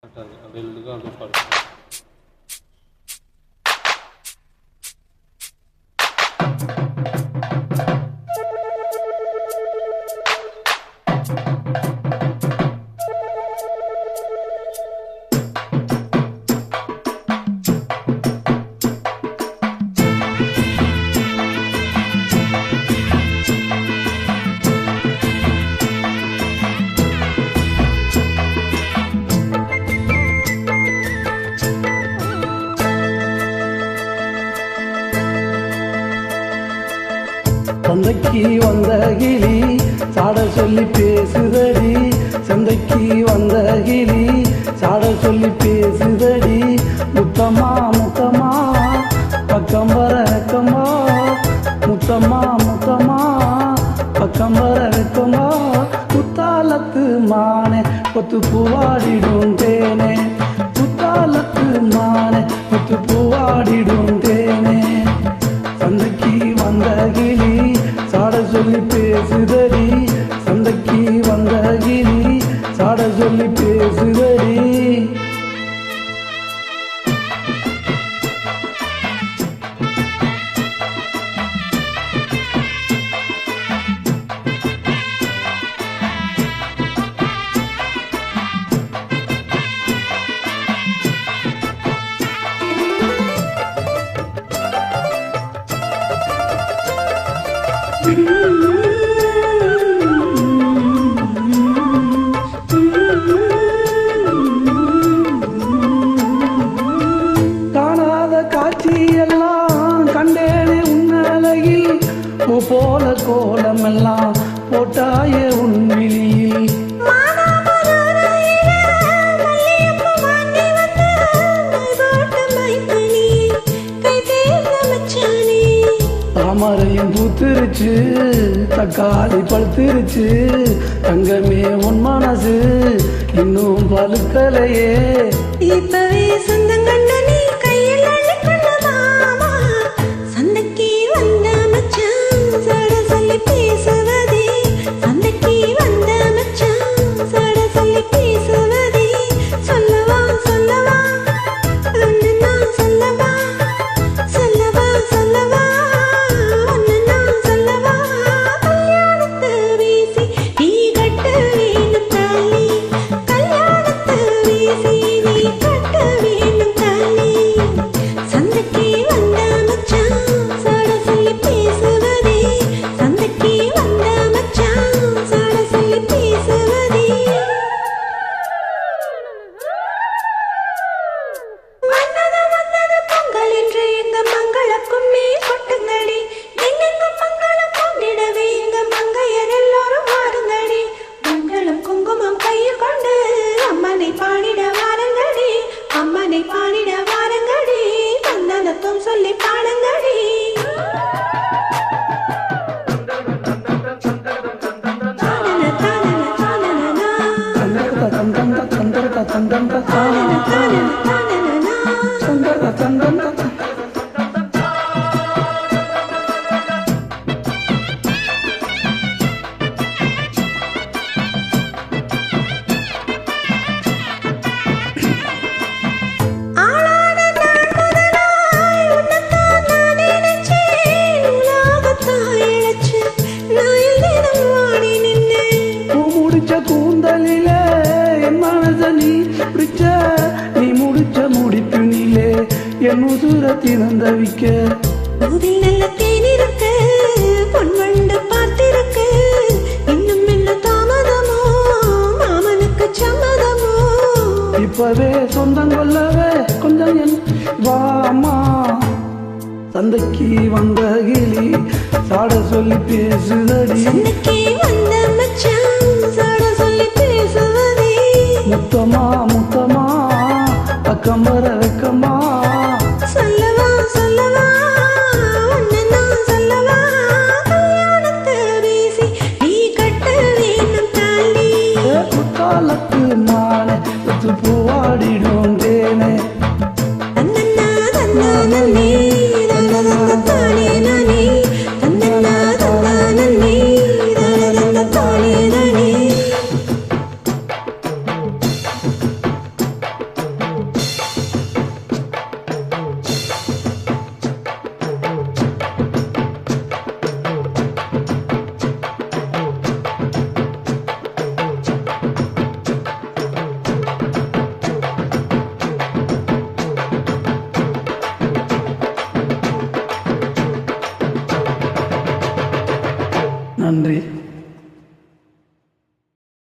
அப்படியே எழுதுக அப்படியே பாடு. சந்தைக்கு வந்த கிளி சாட சொல்லி பேசுதடி, சந்தைக்கு வந்த கிளி சாட சொல்லி பேசுதடி. முத்தம்மா முத்தம்மா பக்கம் வர வெக்கம்மா, முத்தம்மா முத்தம்மா பக்கம் வர வெக்கம்மா. குத்தாலத்து மானே கொத்து பூவாடிடும் தேனே, குத்தாலத்து மானே கொத்து பூவாடிடும் தேனே. சந்தைக்கு வந்த கிளி சாட சொல்லி பேசுதடி, சந்தைக்கு வந்த கிளி சாட சொல்லி பேசுதடி. காணாத காட்சி எல்லாம் கண்டேனே உன்னழகில், பூ போல கோலம் எல்லாம் போட்டாயே உன் விழியில். தாமரையும் பூத்திருச்சு, தக்காளி பழுத்திருச்சு, தங்கமே உன் மனசு இன்னும் பழுக்கலையே. இப்பவே சொந்தம் கண்ட நீ கையில் அள்ளிக்கொண்ட மாமா, சந்தைக்கு வந்த மச்சான் சாட சொல்லி பேசுவதே, சந்தைக்கு வந்த மச்சான் சாட சொல்லி பேசுவதே. சொல்லவா சொல்லவா ஒன்னு நான் சொல்லவா, சொல்லவா சொல்லவா ஒன்னு நான் சொல்லவா. கல்யாணத்து வீசி நீ கட்ட வேணும் தாலி, கல்யாணத்து வீசி நீ கட்ட வேணும் தாலி. சந்தைக்கு வந்த மச்சான் சாட சொல்லி பேசுவதே, சந்தைக்கு வந்த மச்சான் சாட சொல்லி பேசுவதே. வந்தது வந்தது பொங்கல் என்று எங்க மங்கள கும்மி கொட்டுங்கடி, எங்கெங்கும் மங்களம் பொங்கிடவே எங்க மங்கையர் எல்லாரும் வாருங்கடி. மங்களம் குங்குமம் கையில் கொண்டு அம்மனை பாடிட வாருங்கடி, அம்மனை பாடிட வாருங்கடி, தந்தனத்தும் சொல்லி பாடுங்கடி. தானன தானன தானனனா, சந்தர்க சந்தந்த சந்தர்க சந்தந்த தானன தானன தானனனா. சந்தர்க சந்தந்த. ஆளான நாள் முதலாய் உன்னைத்தான் நான் நினைச்சேன், உலகத்தாய் இழைச்சு நான் தினம் வாடி நின்னேன். பூ முடிச்ச கூந்தலிலே என் மனச நீ பிடிச்ச, நீ முடிச்ச முடிப்பினிலே என் உசுர திறந்தவிக்க. பூவில் நல்ல தேன் இருக்கு, பொன்வண்டு பார்த்திருக்கு, இன்னும் என்ன தாமதமோ மாமனுக்கு சம்மதமோ. இப்பவே சொந்தம் கொள்ளவே கொஞ்சம் என் வாமா. சந்தைக்கு வந்த கிளி சாட சொல்லி பேசுதடி, சந்தைக்கு வந்த மச்சான் சாட சொல்லி பேசுவதே. முத்தமா முத்தமா பக்கம் வர வெக்கமா. சொல்லவா சொல்லவா ஒன்னு நான் சொல்லவா. கல்யாணத்து வீசி நீ கட்ட வேணும் தாலி, குத்தாலத்து மானே கொத்து பூவாடிடும் தேனே. தந்தன்னா தந்தானே தந்ததந்த தானே நானே, தந்தன்னா தந்தானே தந்ததந்த தானே நானே. நன்றி.